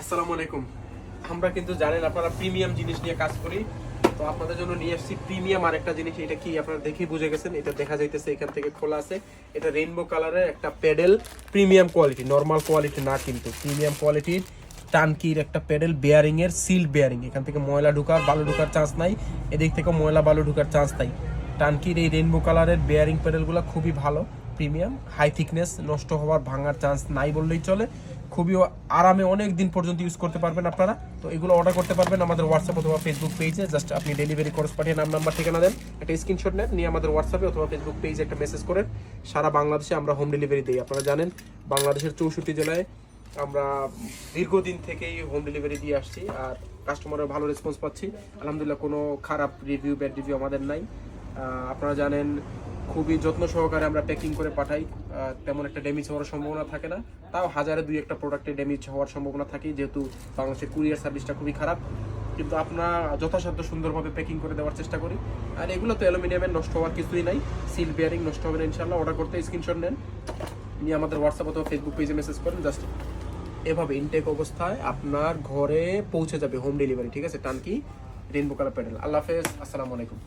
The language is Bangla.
আসসালামু আলাইকুম। আমরা কিন্তু জানেন আপনারা প্রিমিয়াম জিনিস নিয়ে কাজ করি, তো আপনাদের জন্য নিয়ে আসছি প্রিমিয়াম আরেকটা জিনিস। এটা কি আপনারা দেখেই বুঝে গেছেন, এটা দেখা যাইতেছে এখান থেকে খোলা আছে। এটা রেইনবো কালারের একটা pedal, premium quality, normal quality না, কিন্তু প্রিমিয়াম কোয়ালিটির টানকির একটা প্যাডেল, বেয়ারিং এর সিল বেয়ারিং। এখান থেকে ময়লা ঢুকার বালু ঢুকার চান্স নাই, এদিক থেকে ময়লা বালু ঢুকার চান্স নাই। টানকির এই রেইনবো কালারের বেয়ারিং প্যাডেলগুলো খুবই ভালো, প্রিমিয়াম, হাই থিকনেস, নষ্ট হওয়ার ভাঙার চান্স নাই বললেই চলে। খুবই আরামে অনেক দিন পর্যন্ত ইউজ করতে পারবেন আপনারা। তো এগুলো অর্ডার করতে পারবেন আমাদের হোয়াটসঅ্যাপ অথবা ফেসবুক পেজে। জাস্ট আপনি ডেলিভারি খরচ পাঠিয়ে নাম নাম্বার ঠিকানা দেন, একটা স্ক্রিনশট নেন, নিয়ে আমাদের হোয়াটসঅ্যাপে অথবা ফেসবুক পেজে একটা মেসেজ করেন। সারা বাংলাদেশে আমরা হোম ডেলিভারি দিই। আপনারা জানেন বাংলাদেশের 64 জেলায় আমরা দীর্ঘদিন থেকেই হোম ডেলিভারি দিয়ে আসছি, আর কাস্টমারের ভালো রেসপন্স পাচ্ছি আলহামদুলিল্লাহ। কোনো খারাপ রিভিউ, ব্যাড রিভিউ আমাদের নাই। আপনারা জানেন খুবই যত্ন সহকারে আমরা প্যাকিং করে পাঠাই, তেমন একটা ড্যামেজ হওয়ার সম্ভাবনা থাকে না। তাও হাজারে দুই একটা প্রোডাক্টে ড্যামেজ হওয়ার সম্ভাবনা থাকে, যেহেতু বাংলাদেশের কুরিয়ার সার্ভিসটা খুবই খারাপ। কিন্তু আপনার যথাসাধ্য সুন্দরভাবে প্যাকিং করে দেওয়ার চেষ্টা করি। আর এগুলো তো অ্যালুমিনিয়ামের, নষ্ট হওয়ার কিছুই নাই, সিল বেয়ারিং, নষ্ট হবে না ইনশাল্লাহ। অর্ডার করতে স্ক্রিনশট নেন, নিয়ে আমাদের হোয়াটসঅ্যাপ অথবা ফেসবুক পেজে মেসেজ করেন। জাস্ট এভাবে ইনটেক অবস্থায় আপনার ঘরে পৌঁছে যাবে হোম ডেলিভারি, ঠিক আছে? টানকি রেইনবো কালার প্যাডেল। আল্লাহ হাফেজ, আসসালামু আলাইকুম।